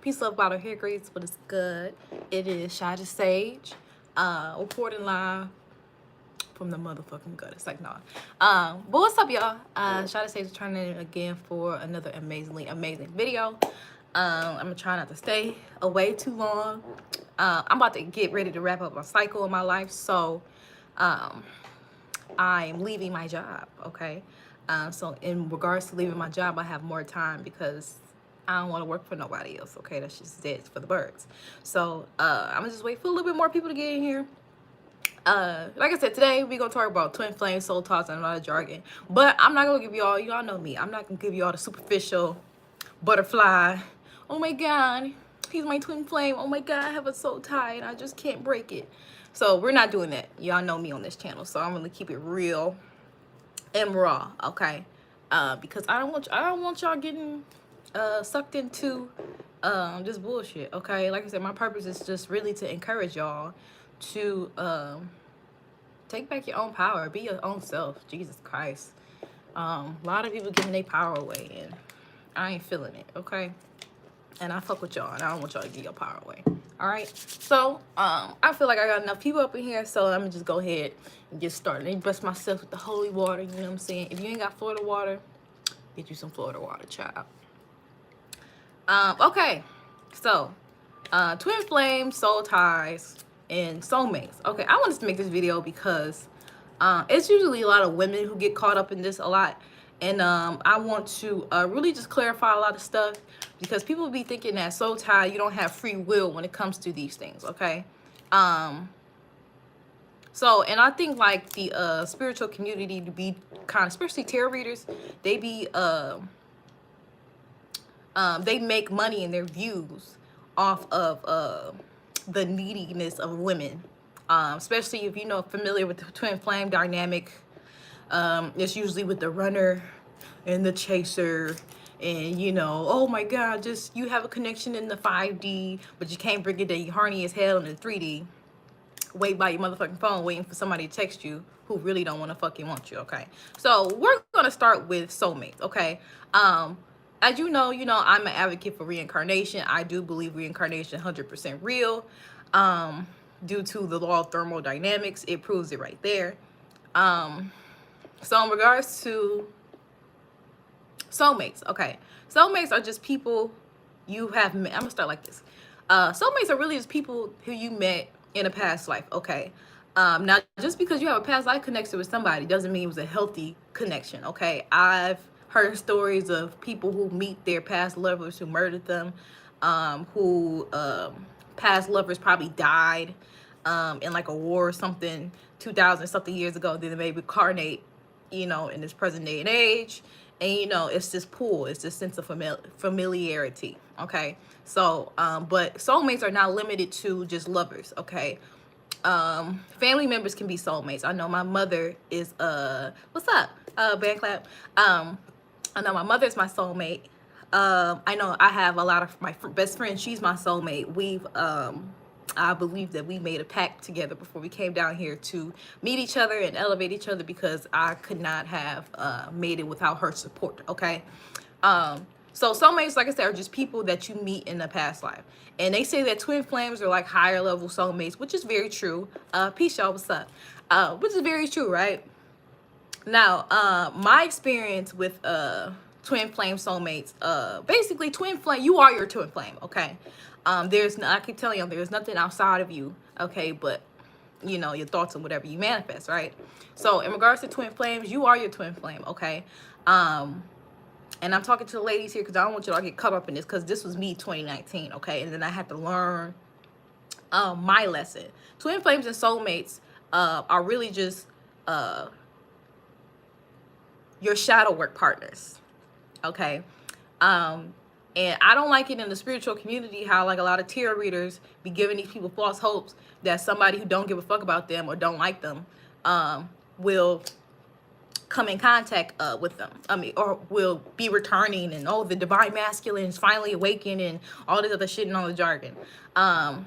Peace, love, bottle, hair grease, but it's good. It is Shy the Sage, reporting live from the motherfucking gut. It's like, no. But what's up, y'all? Shy the Sage is turning in again for another amazing video. I'm gonna try not to stay away too long. I'm about to get ready to wrap up a cycle in my life, so I'm leaving my job, okay? So in regards to leaving my job, I have more time because I don't want to work for nobody else, okay? That's just dead for the birds. So I'm gonna just wait for a little bit more people to get in here. Like I said, today we're gonna talk about twin flames, soul talks, and a lot of jargon. But I'm not gonna give y'all know me. I'm not gonna give y'all the superficial butterfly. Oh my god, he's my twin flame. Oh my god, I have a soul tie and I just can't break it. So we're not doing that. Y'all know me on this channel, so I'm gonna keep it real and raw, okay? Because I don't want y'all getting sucked into this bullshit, okay? Like I said, my purpose is just really to encourage y'all to take back your own power, be your own self. Jesus Christ. A lot of people giving their power away, and I ain't feeling it, okay? And I fuck with y'all, and I don't want y'all to give your power away. All right. So I feel like I got enough people up in here, so I'm gonna just go ahead and get started. Let me bless myself with the holy water. You know what I'm saying? If you ain't got Florida water, get you some Florida water, child. Okay. So twin flames, soul ties, and soulmates. Okay, I wanted to make this video because it's usually a lot of women who get caught up in this a lot. And I want to really just clarify a lot of stuff because people be thinking that soul tie, you don't have free will when it comes to these things, okay? So, and I think like the spiritual community to be kind of, especially tarot readers, they be, they make money in their views off of the neediness of women. Especially if you know familiar with the twin flame dynamic. It's usually with the runner and the chaser, and you know, oh my god, just you have a connection in the 5D, but you can't bring it to you horny as hell in the 3D. Wait by your motherfucking phone waiting for somebody to text you who really don't want to fucking want you, okay? So we're gonna start with soulmates, okay? As you know, I'm an advocate for reincarnation. I do believe reincarnation 100% real. Due to the law of thermodynamics, it proves it right there. So in regards to soulmates, okay, soulmates are just people you have met. I'm gonna start like this. Soulmates are really just people who you met in a past life, okay? Now, just because you have a past life connection with somebody doesn't mean it was a healthy connection, okay? I've heard stories of people who meet their past lovers who murdered them, who past lovers probably died in like a war or something 2,000 something years ago. Then they may reincarnate, in this present day and age. And, it's this pull. It's this sense of familiarity, okay? So, but soulmates are not limited to just lovers, okay? Family members can be soulmates. I know my mother is, what's up? Band clap. I know my mother's my soulmate. I know I have a lot of my best friends. She's my soulmate. I believe that we made a pact together before we came down here to meet each other and elevate each other because I could not have made it without her support, okay? So soulmates, like I said, are just people that you meet in a past life. And they say that twin flames are like higher level soulmates, which is very true. Peace, y'all, what's up? Which is very true, right? Now, my experience with twin flame soulmates, basically twin flame, you are your twin flame, okay? I keep telling you, there's nothing outside of you, okay, but your thoughts and whatever you manifest, right? So in regards to twin flames, you are your twin flame, okay? And I'm talking to the ladies here because I don't want you all to get caught up in this because this was me 2019, okay? And then I had to learn my lesson. Twin flames and soulmates are really just your shadow work partners, okay? And I don't like it in the spiritual community how like a lot of tarot readers be giving these people false hopes that somebody who don't give a fuck about them or don't like them will come in contact with them. Or will be returning and the divine masculine is finally awakened and all this other shit and all the jargon. I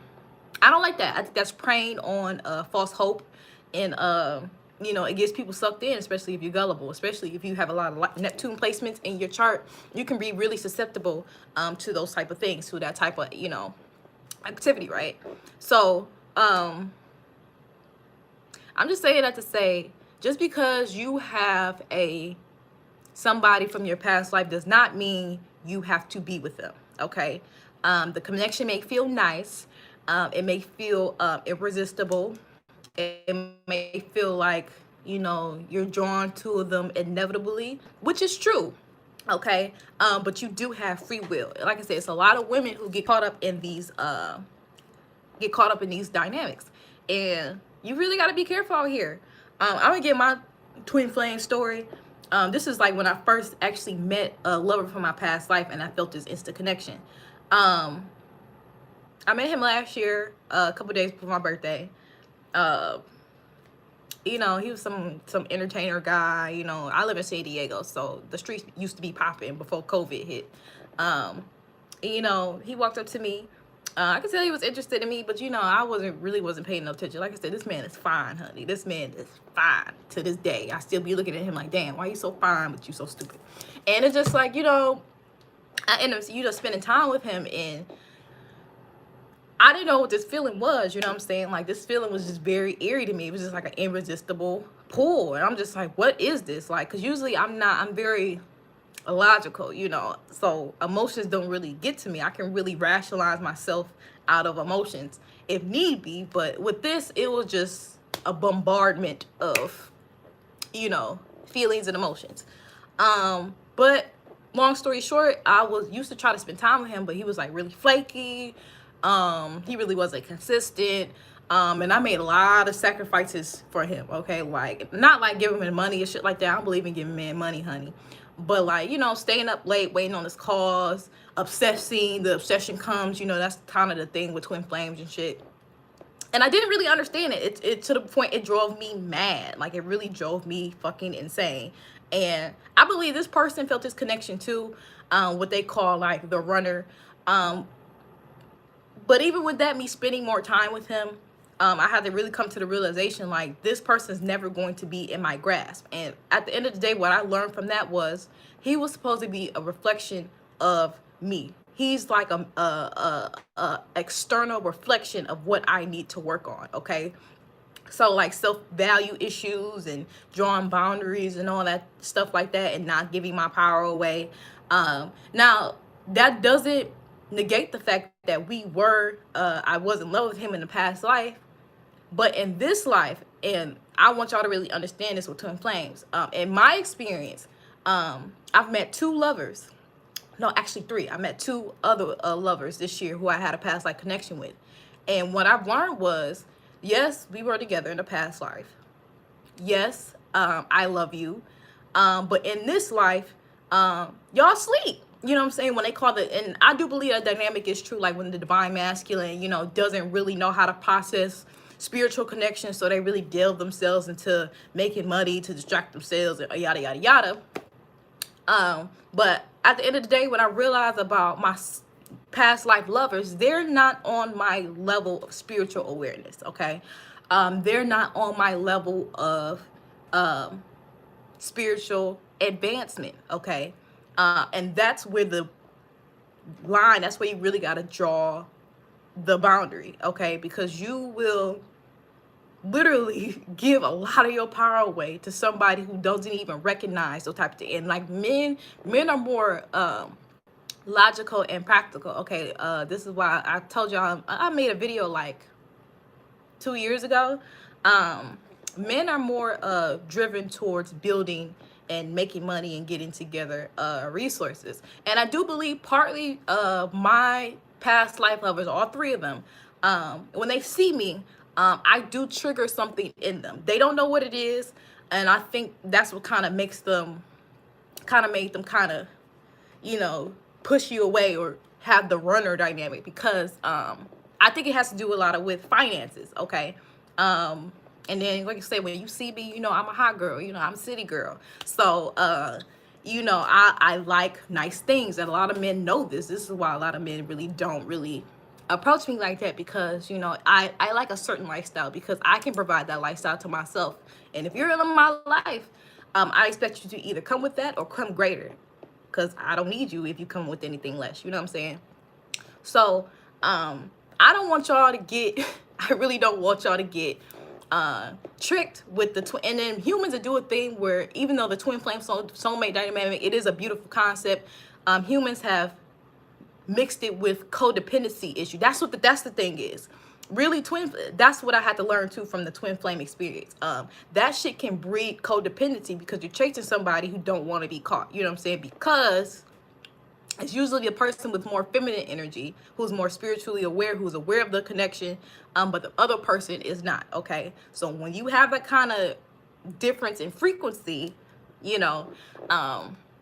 don't like that. I think that's preying on false hope and you know, it gets people sucked in, especially if you're gullible, especially if you have a lot of Neptune placements in your chart. You can be really susceptible to those type of things, to that type of, you know, activity, right? So I'm just saying that to say, just because you have somebody from your past life does not mean you have to be with them, okay? The connection may feel nice. It may feel irresistible. It may feel like, you know, you're drawn to them inevitably, which is true, okay? But you do have free will. Like I said, it's a lot of women who get caught up in these dynamics, and you really got to be careful out here. I'm gonna get my twin flame story. This is like when I first actually met a lover from my past life, and I felt this instant connection. I met him last year, a couple days before my birthday. You know, he was some entertainer guy. You know, I live in San Diego, so the streets used to be popping before COVID hit. You know, he walked up to me. I could tell he was interested in me, but you know, I wasn't paying no attention. Like I said, this man is fine, honey. This man is fine to this day. I still be looking at him like, damn, why you so fine, but you so stupid? And it's just like, you know, I end up, you know, spending time with him, and I didn't know what this feeling was, you know what I'm saying? Like, this feeling was just very eerie to me. It was just like an irresistible pull. And I'm just like, what is this? Like, because usually I'm very illogical, you know, so emotions don't really get to me. I can really rationalize myself out of emotions if need be, but with this, it was just a bombardment of, you know, feelings and emotions. But long story short, I was used to try to spend time with him, but he was like really flaky. He really wasn't consistent. And I made a lot of sacrifices for him, okay? Like, not like giving him money and shit like that. I don't believe in giving men money, honey. But like, you know, staying up late, waiting on his calls, obsessing, the obsession comes, you know, that's kind of the thing with twin flames and shit. And I didn't really understand it. It to the point it drove me mad. Like, it really drove me fucking insane. And I believe this person felt this connection too, what they call like the runner. But even with that, me spending more time with him, I had to really come to the realization, like, this person's never going to be in my grasp. And at the end of the day, what I learned from that was he was supposed to be a reflection of me. He's like a external reflection of what I need to work on, okay? So like self-value issues and drawing boundaries and all that stuff like that, and not giving my power away. Now, that doesn't negate the fact that I was in love with him in the past life. But in this life, and I want y'all to really understand this with twin flames, in my experience, I've met 2 lovers. No, actually 3. I met 2 other lovers this year who I had a past life connection with. And what I've learned was, yes, we were together in a past life. Yes, I love you. But in this life, y'all sleep. You know what I'm saying? When they call it, and I do believe that dynamic is true, like when the divine masculine, you know, doesn't really know how to process spiritual connections, so they really delve themselves into making money to distract themselves and yada, yada, yada. But at the end of the day, when I realized about my past life lovers, they're not on my level of spiritual awareness, okay? They're not on my level of spiritual advancement, okay? And that's where the line, that's where you really got to draw the boundary, okay? Because you will literally give a lot of your power away to somebody who doesn't even recognize those type of things. And like men are more logical and practical, okay? This is why I told y'all, I made a video like 2 years ago. Men are more driven towards building and making money and getting together resources. And I do believe partly my past life lovers, all 3 of them, when they see me, I do trigger something in them. They don't know what it is, and I think that's what kind of made them you know, push you away or have the runner dynamic, because I think it has to do a lot with finances, okay? And then, like I say, when you see me, you know, I'm a hot girl, you know, I'm a city girl. So, you know, I like nice things, and a lot of men know this. This is why a lot of men really don't approach me like that because, you know, I like a certain lifestyle because I can provide that lifestyle to myself. And if you're in my life, I expect you to either come with that or come greater, because I don't need you if you come with anything less. You know what I'm saying? So I don't want y'all to get I really don't want y'all to get tricked with the twin. And then humans that do a thing where, even though the twin flame soulmate dynamic, it is a beautiful concept, humans have mixed it with codependency issue. That's the thing is. Really, that's what I had to learn too from the twin flame experience. That shit can breed codependency because you're chasing somebody who don't want to be caught. You know what I'm saying? Because it's usually a person with more feminine energy, who's more spiritually aware, who's aware of the connection, but the other person is not. Okay, so when you have that kind of difference in frequency, you know,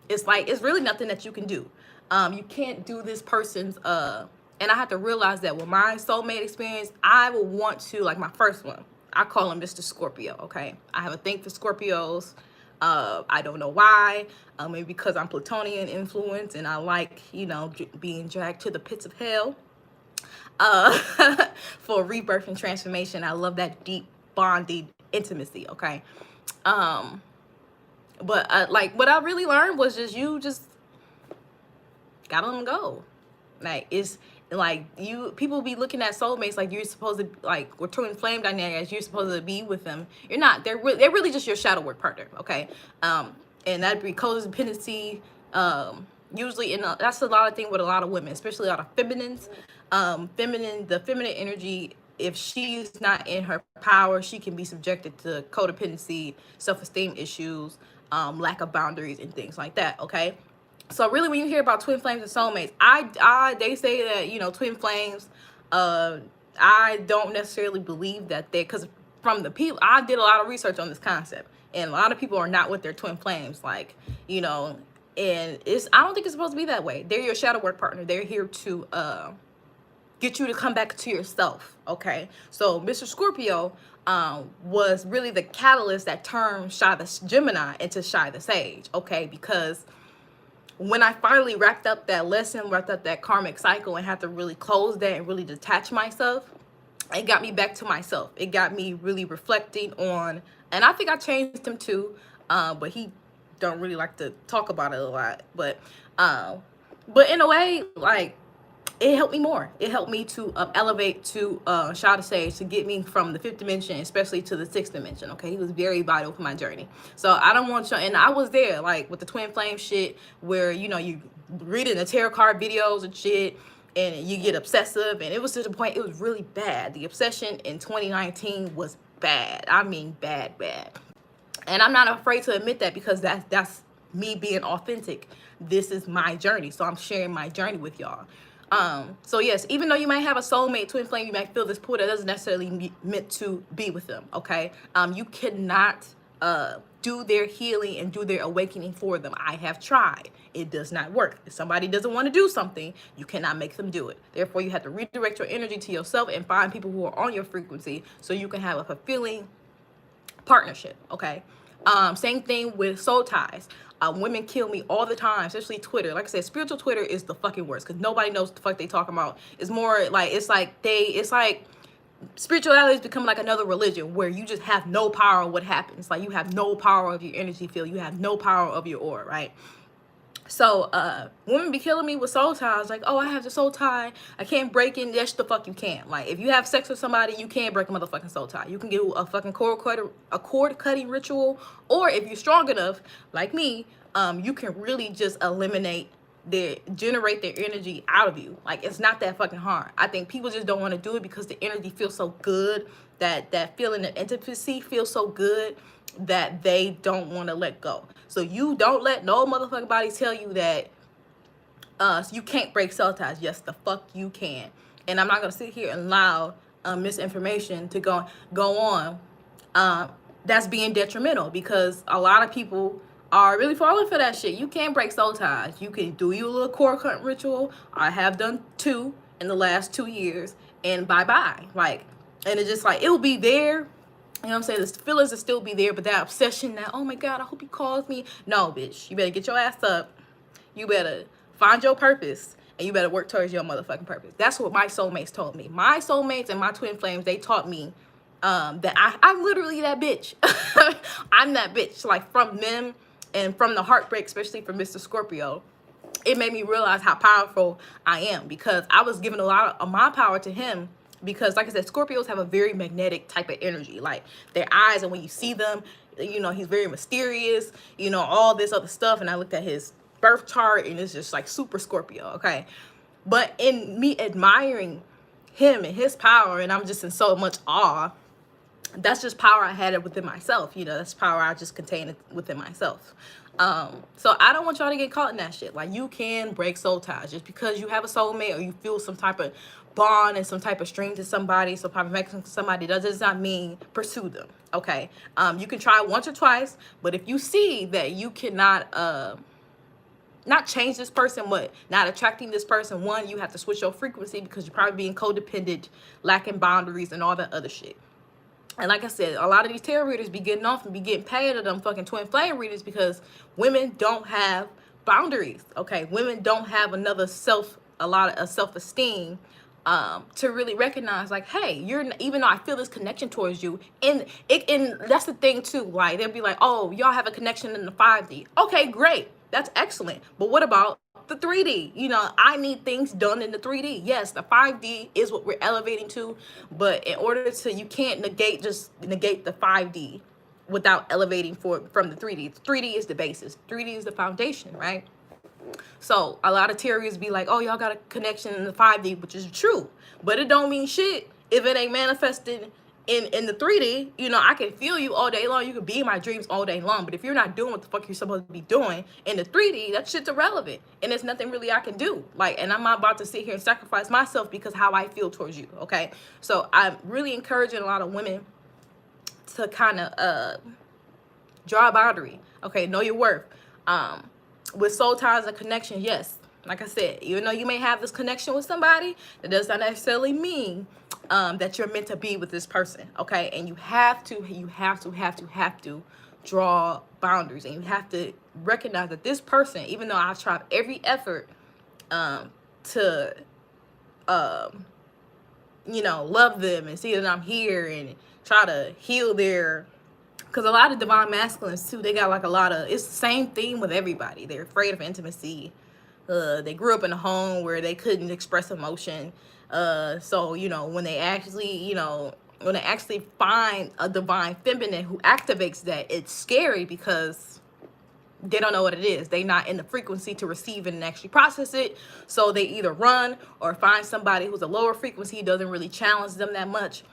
it's like, it's really nothing that you can do. You can't do this person's and I have to realize that with my soulmate experience, I will want to, like my first one, I call him Mr. Scorpio. Okay, I have a thing for Scorpios. I don't know why. Maybe because I'm Plutonian influence and I like, you know, being dragged to the pits of hell for rebirth and transformation. I love that deep bonding intimacy. Okay, but like what I really learned was you just gotta let them go. Like, it's like, people be looking at soulmates like you're supposed to, like, we're twin flame dynamics, you're supposed to be with them. You're not. They're really just your shadow work partner. Okay, and that'd be codependency. Usually, that's a lot of thing with a lot of women, especially a lot of feminines. The feminine energy, if she's not in her power, she can be subjected to codependency, self-esteem issues, lack of boundaries, and things like that. Okay. So really, when you hear about twin flames and soulmates, they say that, you know, twin flames, I don't necessarily believe that because from the people, I did a lot of research on this concept, and a lot of people are not with their twin flames, like, you know, and I don't think it's supposed to be that way. They're your shadow work partner. They're here to get you to come back to yourself. Okay, so Mr. Scorpio was really the catalyst that turned ShyTheGemini into Shy the Sage. Okay, because when I finally wrapped up that lesson, wrapped up that karmic cycle, and had to really close that and really detach myself, it got me back to myself. It got me really reflecting on, and I think I changed him too, but he don't really like to talk about it a lot. But in a way, like, it helped me more. It helped me to elevate to Shy the Sage, to get me from the fifth dimension, especially to the sixth dimension. Okay, he was very vital for my journey. So I don't want you, and I was there, like, with the twin flame shit, where, you know, you reading the tarot card videos and shit, and you get obsessive, and it was to the point, it was really bad. The obsession in 2019 was bad. I mean, bad. And I'm not afraid to admit that, because that's me being authentic. This is my journey, so I'm sharing my journey with y'all. So yes, even though you might have a soulmate, twin flame, you might feel this pull, that doesn't necessarily meant to be with them. Okay, you cannot do their healing and do their awakening for them. I have tried. It does not work. If somebody doesn't want to do something, you cannot make them do it. Therefore, you have to redirect your energy to yourself and find people who are on your frequency, so you can have a fulfilling partnership. Okay. Same thing with soul ties. Women kill me all the time, especially Twitter. Like I said, spiritual Twitter is the fucking worst, because nobody knows what the fuck they talking about. It's more like, it's like spirituality is becoming like another religion, where you just have no power on what happens. Like, you have no power of your energy field. You have no power of your aura, right? So women be killing me with soul ties, like, oh, I have the soul tie, I can't break it. Yes, the fuck you can't. Like, if you have sex with somebody, you can't break a motherfucking soul tie. You can do a fucking cord cutting ritual, or if you're strong enough, like me, you can really just generate their energy out of you. Like, it's not that fucking hard. I think people just don't want to do it because the energy feels so good, that feeling of intimacy feels so good, that they don't want to let go. So you don't let no motherfucking body tell you that you can't break soul ties. Yes, the fuck you can. And I'm not gonna sit here and allow misinformation to go on. That's being detrimental, because a lot of people are really falling for that shit. You can't break soul ties. You can do your little core cut ritual. I have done 2 in the last 2 years, and bye-bye. Like, and it's just like, it'll be there. You know what I'm saying? The feelings will still be there, but that obsession, that, oh my God, I hope he calls me. No, bitch. You better get your ass up. You better find your purpose and you better work towards your motherfucking purpose. That's what my soulmates told me. My soulmates and my twin flames, they taught me that I'm literally that bitch. I'm that bitch. Like, from them and from the heartbreak, especially from Mr. Scorpio, it made me realize how powerful I am, because I was giving a lot of my power to him. Because, like I said, Scorpios have a very magnetic type of energy. Like, their eyes, and when you see them, you know, he's very mysterious, you know, all this other stuff. And I looked at his birth chart, and it's just like super Scorpio, okay? But in me admiring him and his power, and I'm just in so much awe, that's just power I had it within myself. You know, that's power I just contained it within myself. So I don't want y'all to get caught in that shit. Like, you can break soul ties just because you have a soulmate, or you feel some type of bond and some type of string to somebody, some type of connection to somebody. That does not mean pursue them, okay? You can try once or twice, but if you see that you cannot not change this person, but not attracting this person, one, you have to switch your frequency, because you're probably being codependent, lacking boundaries, and all that other shit. And like I said, a lot of these tarot readers be getting off and be getting paid to them fucking twin flame readers, because women don't have boundaries, okay? Women don't have a lot of self-esteem to really recognize, like, hey, even though I feel this connection towards you, and that's the thing too, like, they'll be like, oh, y'all have a connection in the 5D. Okay, great, that's excellent, but what about the 3D? You know, I need things done in the 3D. Yes, the 5D is what we're elevating to, but in order to, you can't negate the 5D without elevating from the 3D. 3D is the basis. 3D is the foundation, right? So a lot of tarot be like, oh, y'all got a connection in the 5D, which is true, but it don't mean shit if it ain't manifested in the 3D. You know, I can feel you all day long. You can be in my dreams all day long, but if you're not doing what the fuck you're supposed to be doing in the 3D, that shit's irrelevant, and there's nothing really I can do. Like, and I'm not about to sit here and sacrifice myself because how I feel towards you, okay? So I'm really encouraging a lot of women to kind of draw a boundary, okay? Know your worth. With soul ties and connection, yes, like I said, even though you may have this connection with somebody, that does not necessarily mean that you're meant to be with this person, okay? And you have to draw boundaries, and you have to recognize that this person, even though I've tried every effort to you know, love them and see that I'm here and try to heal their, because a lot of divine masculines too, they got like a lot of, it's the same theme with everybody. They're afraid of intimacy. They grew up in a home where they couldn't express emotion. So, you know, when they actually find a divine feminine who activates that, it's scary, because they don't know what it is. They're not in the frequency to receive it and actually process it. So they either run or find somebody who's a lower frequency, doesn't really challenge them that much,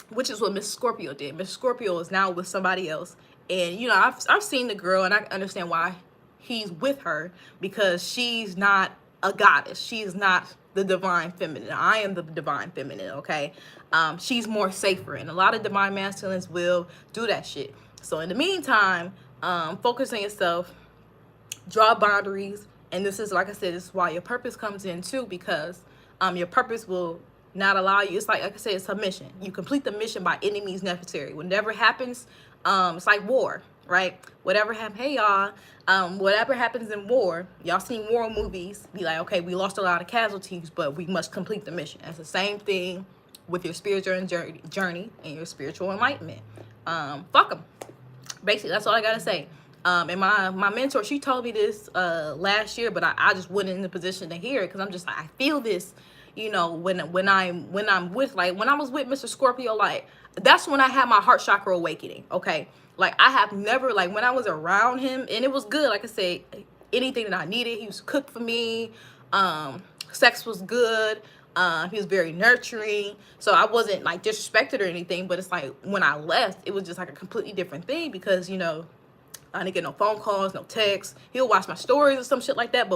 which is what Miss Scorpio did. Miss Scorpio is now with somebody else. And, you know, I've seen the girl, and I understand why he's with her, because she's not a goddess. She's not the divine feminine. I am the divine feminine, okay? She's more safer, and a lot of divine masculines will do that shit. So in the meantime, focus on yourself, draw boundaries, and this is, like I said, this is why your purpose comes in too, because your purpose will not allow you, it's like I said, it's a mission. You complete the mission by any means necessary. Whatever happens, it's like war, right? Whatever happens, hey y'all, whatever happens in war, y'all seen war movies, be like, okay, we lost a lot of casualties, but we must complete the mission. That's the same thing with your spiritual journey and your spiritual enlightenment. Fuck them. Basically, that's all I gotta say. And my mentor, she told me this last year, but I just wasn't in the position to hear it, because I'm just like, I feel this, you know, when I'm with, like, when I was with Mr. Scorpio, like, that's when I had my heart chakra awakening, okay? Like, I have never, like, when I was around him, and it was good, like I said, anything that I needed, he was cooked for me, sex was good, he was very nurturing, so I wasn't, like, disrespected or anything, but it's like, when I left, it was just, like, a completely different thing, because, you know, I didn't get no phone calls, no texts. He'll watch my stories or some shit like that.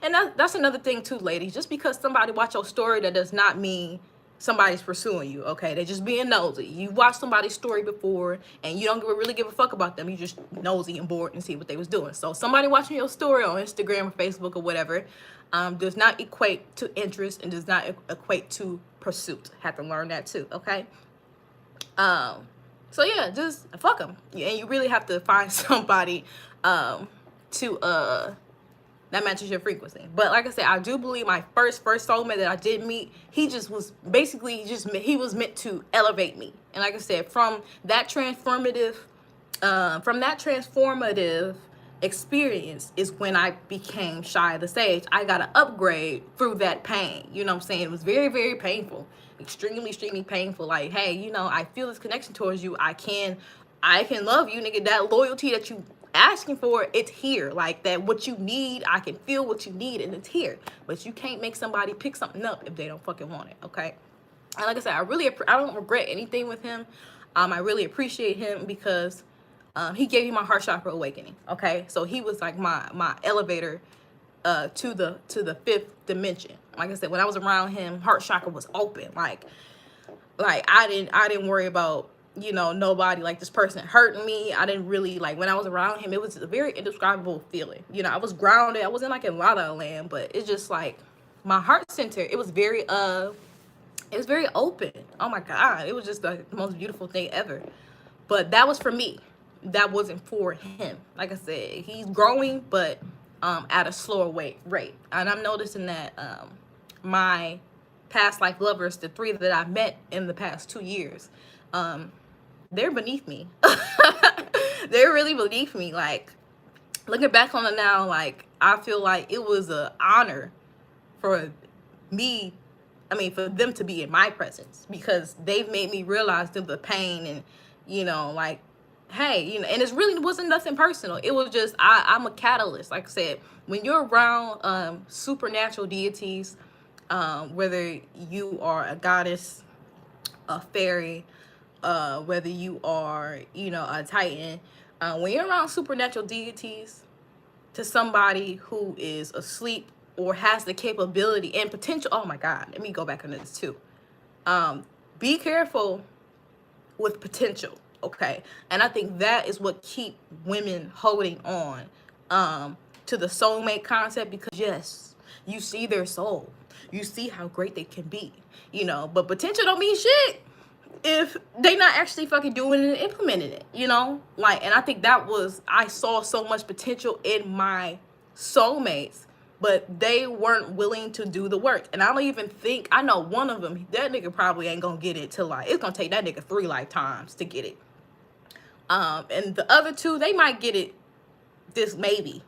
And that's another thing too, ladies. Just because somebody watch your story, that does not mean somebody's pursuing you, okay? They're just being nosy. You watched somebody's story before, and you don't really give a fuck about them. You just nosy and bored and see what they was doing. So somebody watching your story on Instagram or Facebook or whatever does not equate to interest, and does not equate to pursuit. Have to learn that too, okay? So yeah, just fuck them. Yeah, and you really have to find somebody to that matches your frequency. But like I said, I do believe my first soulmate that I did meet, he just was basically he was meant to elevate me. And like I said, from that transformative experience is when I became Shy the Sage. I got an upgrade through that pain. You know what I'm saying? It was very, very painful, extremely, extremely painful. Like, hey, you know, I feel this connection towards you. I can love you, nigga. That loyalty that you asking for, it's here. Like that, what you need, I can feel what you need, and it's here. But you can't make somebody pick something up if they don't fucking want it. Okay. And like I said, I don't regret anything with him. I really appreciate him because he gave me my heart chakra awakening. Okay, so he was like my elevator to the fifth dimension. Like I said, when I was around him, heart chakra was open. Like I didn't worry about, you know, nobody, like this person hurting me. I didn't really, like, when I was around him, it was a very indescribable feeling. You know, I was grounded. I wasn't like in La La Land, but it's just like my heart center. It was very open. Oh my God, it was just the most beautiful thing ever. But that was for me. That wasn't for him. Like I said, he's growing, but at a slower rate. And I'm noticing that my past life lovers, the 3 that I've met in the past 2 years, they're beneath me. They're really beneath me. Like, looking back on it now, like, I feel like it was an honor for me, for them to be in my presence, because they've made me realize through the pain and, you know, like, hey, you know, and it really wasn't nothing personal. It was just, I'm a catalyst. Like I said, when you're around supernatural deities, whether you are a goddess, a fairy, whether you are, you know, a titan, when you're around supernatural deities, to somebody who is asleep or has the capability and potential, oh my God, let me go back into this too. Be careful with potential. Okay, and I think that is what keep women holding on to the soulmate concept, because yes, you see their soul, you see how great they can be, you know, but potential don't mean shit if they not actually fucking doing it and implementing it, you know. Like, and I think I saw so much potential in my soulmates, but they weren't willing to do the work. And I don't even think, I know one of them, that nigga probably ain't gonna get it till, like, it's gonna take that nigga 3 lifetimes to get it. And the other 2, they might get it this maybe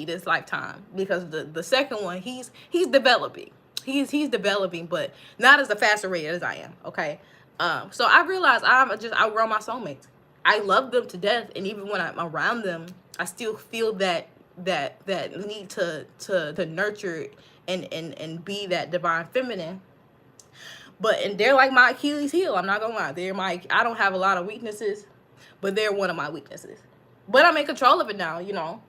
this lifetime, because the second one, he's developing. He's developing, but not as a faster rate as I am. Okay. So I realized I outgrown my soulmates. I love them to death, and even when I'm around them, I still feel that need to nurture and be that divine feminine. And they're like my Achilles heel. I'm not gonna lie. I don't have a lot of weaknesses, but they're one of my weaknesses. But I'm in control of it now, you know.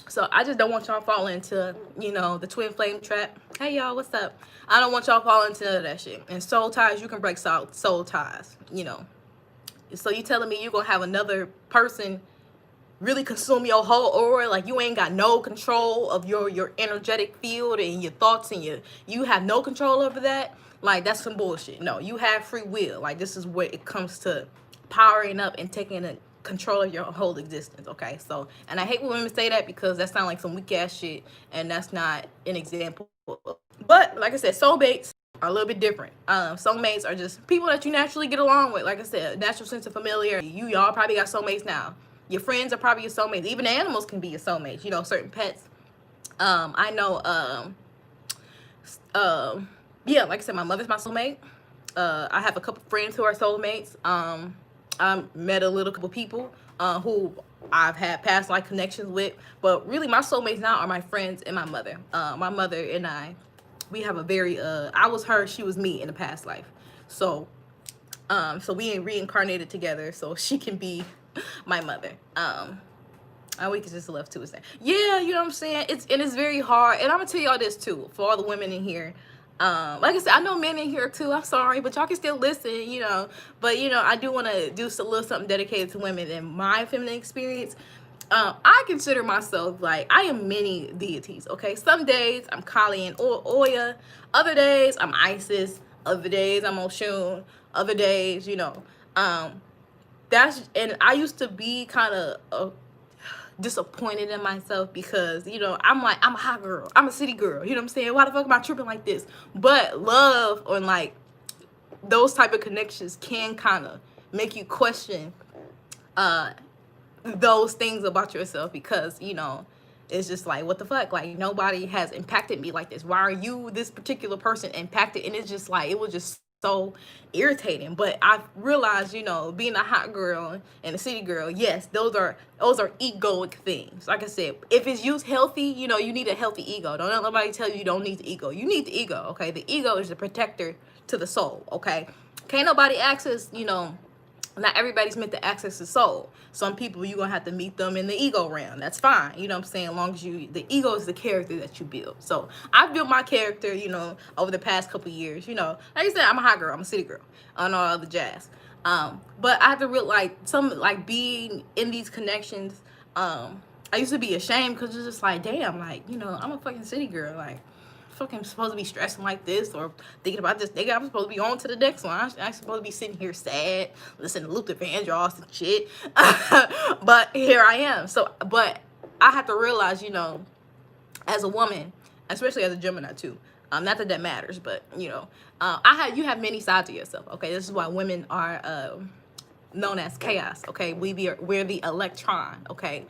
So I just don't want y'all fall into, you know, the twin flame trap. Hey y'all, what's up? I don't want y'all fall into that shit. And soul ties, you can break soul ties, you know. So you telling me you're gonna have another person really consume your whole aura? Like, you ain't got no control of your energetic field and your thoughts, and you have no control over that? Like, that's some bullshit. No, you have free will. Like, this is where it comes to powering up and taking control of your whole existence. Okay, so, and I hate when women say that, because that sounds like some weak ass shit, and that's not an example. But like I said, soulmates are a little bit different. Soulmates are just people that you naturally get along with. Like I said, natural sense of familiarity. Y'all probably got soulmates now. Your friends are probably your soulmates. Even the animals can be your soulmates. You know, certain pets. I know. Yeah, like I said, my mother's my soulmate. I have a couple friends who are soulmates. I met a little couple people who I've had past life connections with, but really my soulmates now are my friends and my mother. My mother and we have a very I was her, she was me in a past life. So we reincarnated together, so she can be my mother. We can just love Tuesday. Yeah, you know what I'm saying? It's very hard. And I'm gonna tell y'all this too, for all the women in here. Like I said, I know men in here too. I'm sorry, but y'all can still listen, you know. But you know, I do want to do a little something dedicated to women and my feminine experience. I consider myself, like, I am many deities. Okay, some days I'm Kali and Oya, other days I'm Isis, other days I'm Oshun, other days, you know, and I used to be kind of disappointed in myself because, you know, I'm like, I'm a hot girl, I'm a city girl, you know what I'm saying? Why the fuck am I tripping like this? But love or like those type of connections can kind of make you question those things about yourself, because, you know, it's just like, what the fuck, like nobody has impacted me like this. Why are you, this particular person, impacted? And it's just like, it was just so irritating. But I realized, you know, being a hot girl and a city girl, yes, those are egoic things. Like I said, if it's used healthy, you know, you need a healthy ego. Don't let nobody tell you don't need the ego. You need the ego, okay? The ego is the protector to the soul, okay? Can't nobody access, you know, not everybody's meant to access the soul. Some people, you're gonna have to meet them in the ego realm. That's fine, you know what I'm saying? As long as you, the ego is the character that you build. So I've built my character, you know, over the past couple years. You know, like I said, I'm a hot girl, I'm a city girl, and all other jazz. But I have to real like being in these connections. I used to be ashamed because it's just like, damn, like, you know, I'm a fucking city girl, like, fucking supposed to be stressing like this or thinking about this nigga. I'm supposed to be on to the next one. I'm supposed to be sitting here sad, listening to Luther Vandross and shit. But here I am. So, but I have to realize, you know, as a woman, especially as a Gemini too, not that that matters, but, you know, you have many sides of yourself, okay? This is why women are known as chaos, okay? We're the electron, okay?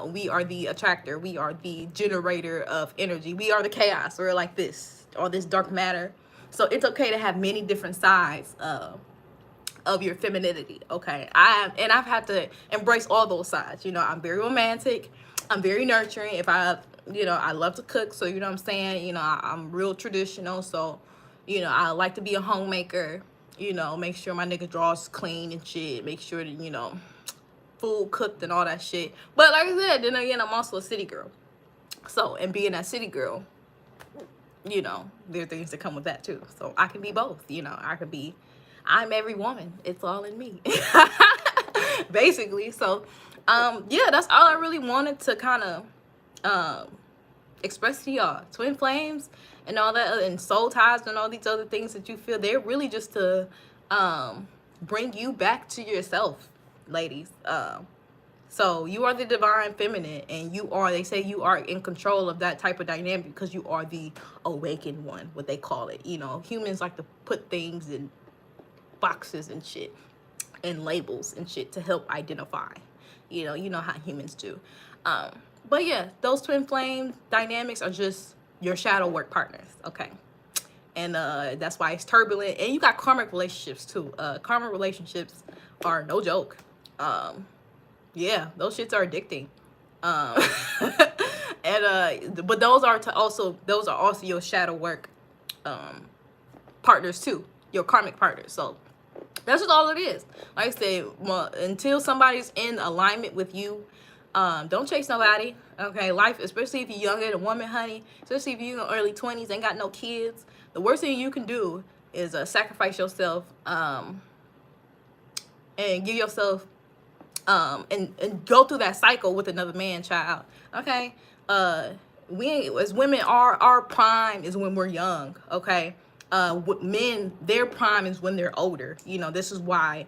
We are the attractor. We are the generator of energy. We are the chaos. We're like this, or this dark matter. So it's okay to have many different sides of your femininity, okay? I've had to embrace all those sides. You know, I'm very romantic. I'm very nurturing. You know, I love to cook, so you know what I'm saying? You know, I'm real traditional, so, you know, I like to be a homemaker. You know, make sure my nigga drawers clean and shit. Make sure that, you know, food cooked and all that shit. But like I said, then again, I'm also a city girl. So, and being a city girl, you know, there are things that come with that too. So I can be both, you know. I'm every woman. It's all in me. Basically. So, yeah, that's all I really wanted to kind of express to y'all. Twin flames and all that, and soul ties and all these other things that you feel, they're really just to bring you back to yourself, ladies. So you are the divine feminine, and they say you are in control of that type of dynamic because you are the awakened one, what they call it. You know, humans like to put things in boxes and shit and labels and shit to help identify. You know how humans do. But yeah, those twin flame dynamics are just your shadow work partners, okay? And that's why it's turbulent. And you got karmic relationships too. Karmic relationships are no joke. Yeah, those shits are addicting. And but those are also your shadow work partners too, your karmic partners. So that's just all it is. Like I said, until somebody's in alignment with you, don't chase nobody. Okay, life, especially if you're younger than a woman, honey, especially if you're in your early 20s, ain't got no kids, the worst thing you can do is sacrifice yourself and give yourself and go through that cycle with another man child. Okay, we as women, our prime is when we're young. Okay, men, their prime is when they're older. You know, this is why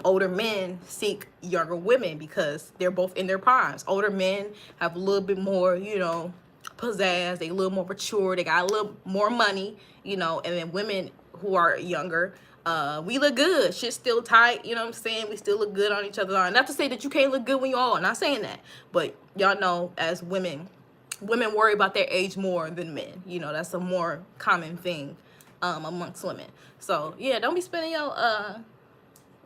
older men seek younger women, because they're both in their primes. Older men have a little bit more, you know, pizzazz, they a little more mature, they got a little more money, you know. And then women who are younger, we look good, shit's still tight, you know what I'm saying? We still look good on each other. Not to say that you can't look good when you're old, I'm not saying that, but y'all know, as women worry about their age more than men. You know, that's a more common thing amongst women. So yeah, don't be spending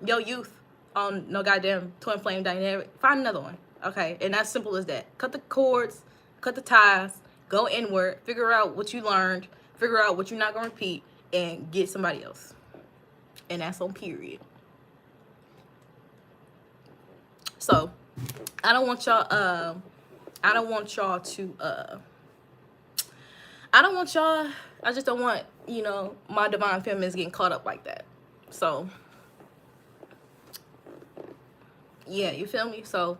your youth on no goddamn twin flame dynamic. Find another one, okay? And that's simple as that. Cut the cords, cut the ties, go inward, figure out what you learned, figure out what you're not gonna repeat, and get somebody else. And that's on period. So I don't want y'all I just don't want, you know, my divine feminines getting caught up like that. So yeah, you feel me? So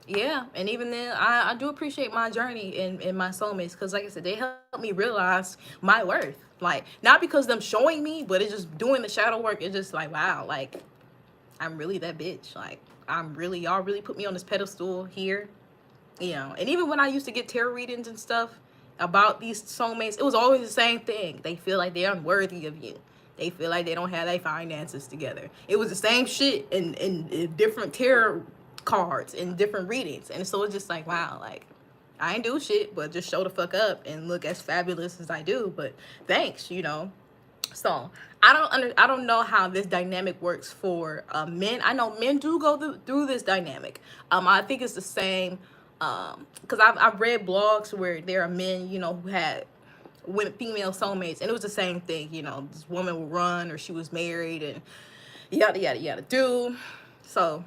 yeah, and even then I do appreciate my journey and my soulmates, because like I said, they help me realize my worth. Like, not because them showing me, but it's just doing the shadow work. It's just like, wow, like I'm really that bitch. Like, y'all really put me on this pedestal here, you know. And even when I used to get tarot readings and stuff about these soulmates, it was always the same thing. They feel like they're unworthy of you. They feel like they don't have their finances together. It was the same shit in different tarot cards and different readings. And so it's just like, wow, like, I ain't do shit but just show the fuck up and look as fabulous as I do. But thanks, you know. So I don't know how this dynamic works for men. I know men do go through this dynamic. I think it's the same because I've read blogs where there are men, you know, who had female soulmates, and it was the same thing. You know, this woman would run, or she was married, and yada yada yada do. So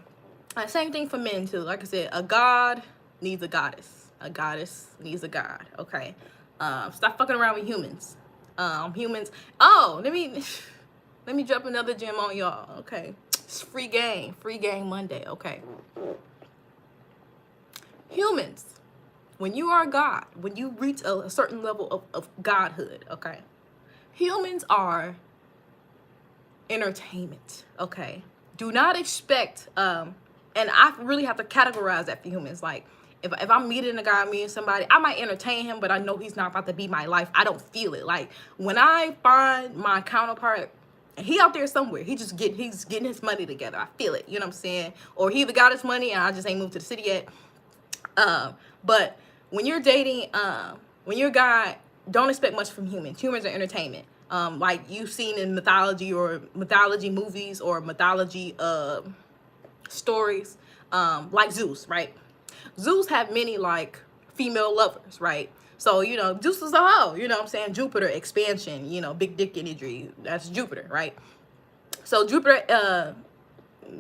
same thing for men too. Like I said, a god needs a goddess. A goddess needs a god. Okay. Stop fucking around with humans. Humans. Oh, let me drop another gem on y'all. Okay, it's free game Monday. Okay, humans, when you are a god, when you reach a certain level of godhood, okay, humans are entertainment. Okay, do not expect and I really have to categorize that for humans. Like, if I'm meeting a guy, meeting somebody, I might entertain him, but I know he's not about to be my life. I don't feel it. Like, when I find my counterpart, and he out there somewhere, he's getting his money together, I feel it. You know what I'm saying? Or he either got his money and I just ain't moved to the city yet. But when you're dating, when you're a guy, don't expect much from humans. Humans are entertainment. Like you've seen in mythology movies or mythology stories, like Zeus, right? Zeus had many like female lovers, right? So, you know, Zeus is a hoe, you know what I'm saying? Jupiter, expansion, you know, big dick energy, that's Jupiter, right? So Jupiter,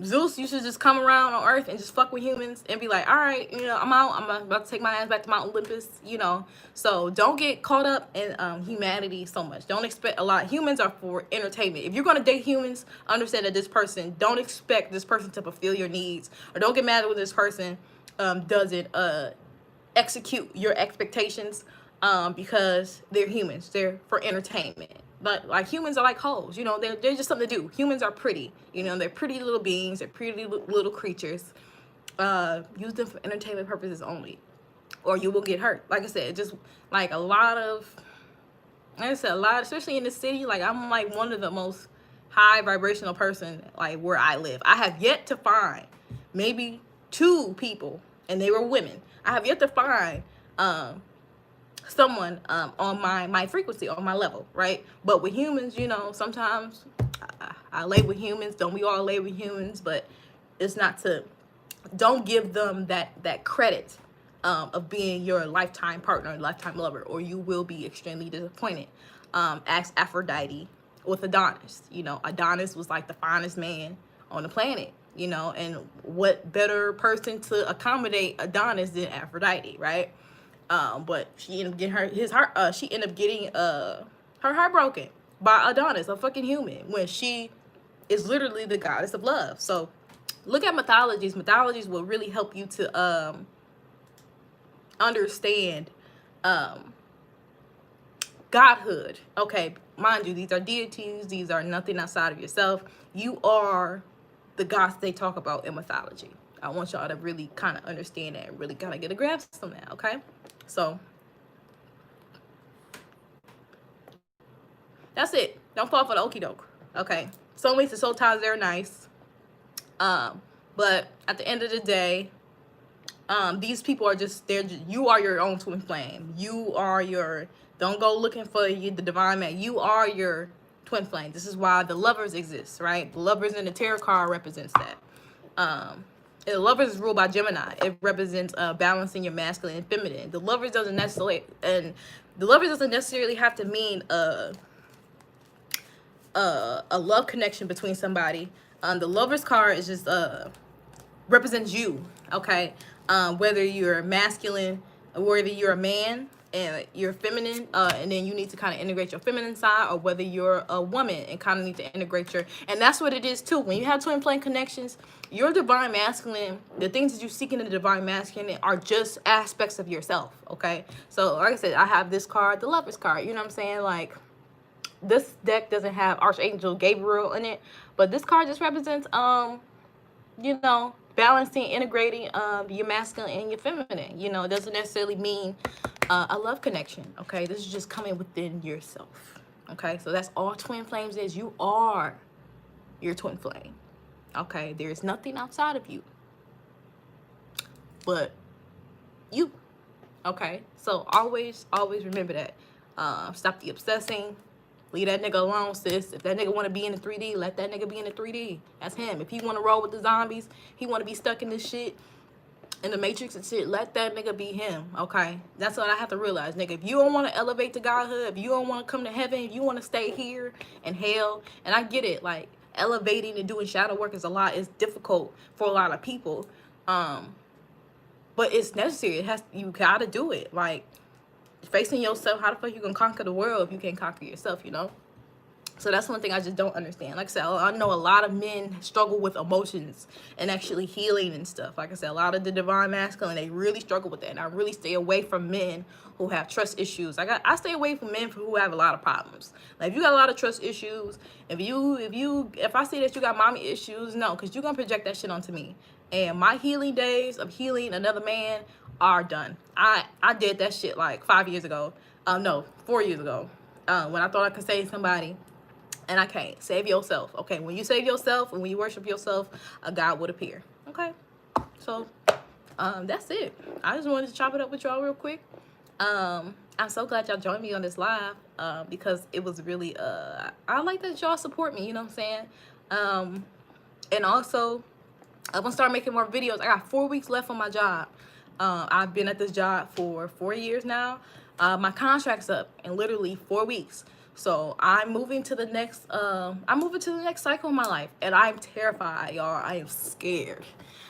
Zeus used to just come around on Earth and just fuck with humans and be like, all right, you know, I'm out. I'm about to take my ass back to Mount Olympus, you know. So don't get caught up in humanity so much. Don't expect a lot. Humans are for entertainment. If you're going to date humans, understand that don't expect this person to fulfill your needs, or don't get mad when this person doesn't execute your expectations because they're humans. They're for entertainment. But like, humans are like hoes, you know, they're just something to do. Humans are pretty, you know, they're pretty little beings, they're pretty little creatures. Use them for entertainment purposes only, or you will get hurt. Like I said, just like a lot, especially in the city. Like, I'm like one of the most high vibrational person like where I live. I have yet to find maybe 2 people, and they were women. I have yet to find someone on my frequency, on my level, right? But with humans, you know, sometimes I lay with humans. Don't we all lay with humans? But it's not to, don't give them that credit of being your lifetime partner, lifetime lover, or you will be extremely disappointed. Ask Aphrodite with Adonis. You know, Adonis was like the finest man on the planet, you know, and what better person to accommodate Adonis than Aphrodite, right? But she ended up getting her heart broken by Adonis, a fucking human, when she is literally the goddess of love. So look at mythologies. Mythologies will really help you to understand godhood. Okay, mind you, these are deities. These are nothing outside of yourself. You are the gods they talk about in mythology. I want y'all to really kind of understand that and really kind of get a grasp on that, okay? So that's it. Don't fall for the okie doke, okay? Soulmates and soul ties, they're nice. But at the end of the day, these people are just, you are your own twin flame. You are don't go looking for the divine man. You are your twin flame. This is why the lovers exist, right? The lovers in the tarot card represents that. The lovers is ruled by Gemini. It represents balancing your masculine and feminine. The lovers doesn't necessarily have to mean a love connection between somebody. The lovers card is just represents you, okay? Whether you're masculine or whether you're a man and you're feminine, and then you need to kind of integrate your feminine side, or whether you're a woman and kind of need to integrate and that's what it is too. When you have twin flame connections, your divine masculine, the things that you seek in the divine masculine are just aspects of yourself, okay? So like I said, I have this card, the lovers card, you know what I'm saying? Like, this deck doesn't have Archangel Gabriel in it, but this card just represents you know, balancing, integrating your masculine and your feminine. You know, it doesn't necessarily mean a love connection. Okay, this is just coming within yourself. Okay, so that's all twin flames is. You are your twin flame. Okay, there's nothing outside of you but you. Okay, so always remember that. Stop the obsessing. Leave that nigga alone, sis. If that nigga want to be in the 3D, let that nigga be in the 3D. That's him. If he want to roll with the zombies, he want to be stuck in this shit, in the Matrix and shit, let that nigga be him, okay? That's what I have to realize, nigga. If you don't want to elevate to godhood, if you don't want to come to heaven, if you want to stay here in hell, and I get it, like, elevating and doing shadow work is a lot. It's difficult for a lot of people, but it's necessary. You gotta do it. Like, facing yourself, how the fuck you gonna conquer the world if you can't conquer yourself, you know? So that's one thing I just don't understand. Like I said, I know a lot of men struggle with emotions and actually healing and stuff. Like I said, a lot of the divine masculine, they really struggle with that. And I really stay away from men who have trust issues. I stay away from men who have a lot of problems. Like, if you got a lot of trust issues, if I see that you got mommy issues, no, because you're gonna project that shit onto me. And my healing days of healing another man are done. I did that shit like 5 years ago. No, 4 years ago. When I thought I could save somebody. And I can't. Save yourself. Okay, when you save yourself and when you worship yourself, a God would appear. Okay, so that's it. I just wanted to chop it up with y'all real quick. I'm so glad y'all joined me on this live because it was really I like that y'all support me, you know what I'm saying? And also I'm gonna start making more videos. I got 4 weeks left on my job. I've been at this job for 4 years now. My contract's up in literally 4 weeks. So I'm moving to the next cycle of my life, and I'm terrified, y'all. I am scared.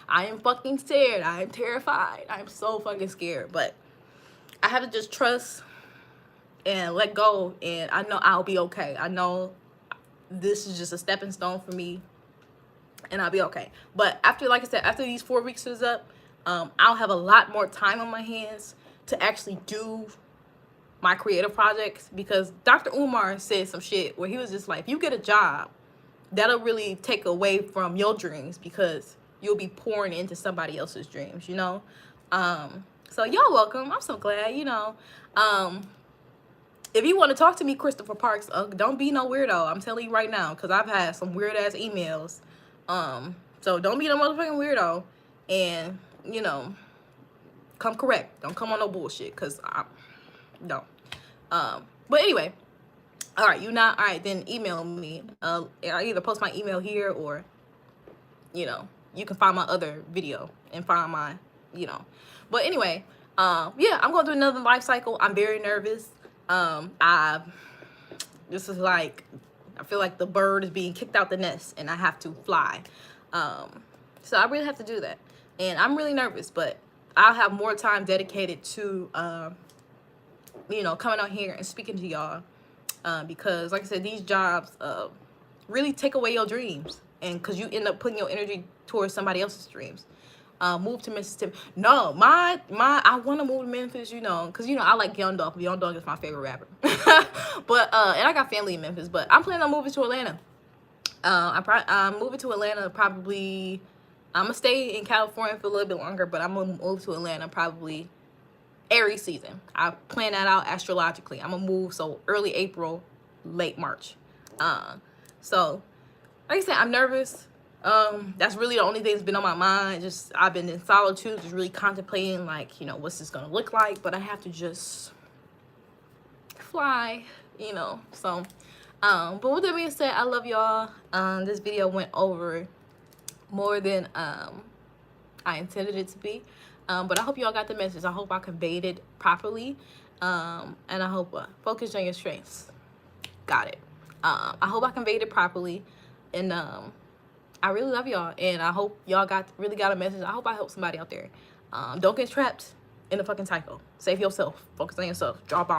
I am fucking scared. I am terrified. I'm so fucking scared, but I have to just trust and let go, and I know I'll be okay. I know this is just a stepping stone for me, and I'll be okay. But after, like I said, after these 4 weeks is up, I'll have a lot more time on my hands to actually do my creative projects, because Dr. Umar said some shit where he was just like, if you get a job, that'll really take away from your dreams because you'll be pouring into somebody else's dreams, you know? So y'all welcome. I'm so glad, you know. If you want to talk to me, Christopher Parks, don't be no weirdo. I'm telling you right now, because I've had some weird ass emails. So don't be no motherfucking weirdo, and, you know, come correct. Don't come on no bullshit, because no. But anyway, all right, all right, then email me. I either post my email here, or, you know, you can find my other video and find my, you know. But anyway, yeah, I'm going to do another life cycle. I'm very nervous. This is like, I feel like the bird is being kicked out the nest and I have to fly. So I really have to do that. And I'm really nervous, but I'll have more time dedicated to, you know, coming out here and speaking to y'all, because like I said, these jobs really take away your dreams, and because you end up putting your energy towards somebody else's dreams. Move to Mississippi. No, I want to move to Memphis, you know, because, you know, I like Young Dog. Young Dog is my favorite rapper. But and I got family in Memphis, but I'm planning on moving to Atlanta. I'm moving to Atlanta probably. I'm gonna stay in California for a little bit longer, but I'm gonna move to Atlanta probably Aries season. I plan that out astrologically. I'm gonna move so early April, late March. So like I said, I'm nervous. That's really the only thing that's been on my mind. Just, I've been in solitude, just really contemplating, like, you know, what's this gonna look like, but I have to just fly, you know. So but with that being said, I love y'all. This video went over more than I intended it to be. But I hope y'all got the message. I hope I conveyed it properly. And I hope focus on your strengths. Got it. I hope I conveyed it properly. And I really love y'all. And I hope y'all really got a message. I hope I helped somebody out there. Don't get trapped in the fucking cycle. Save yourself. Focus on yourself. Drop off.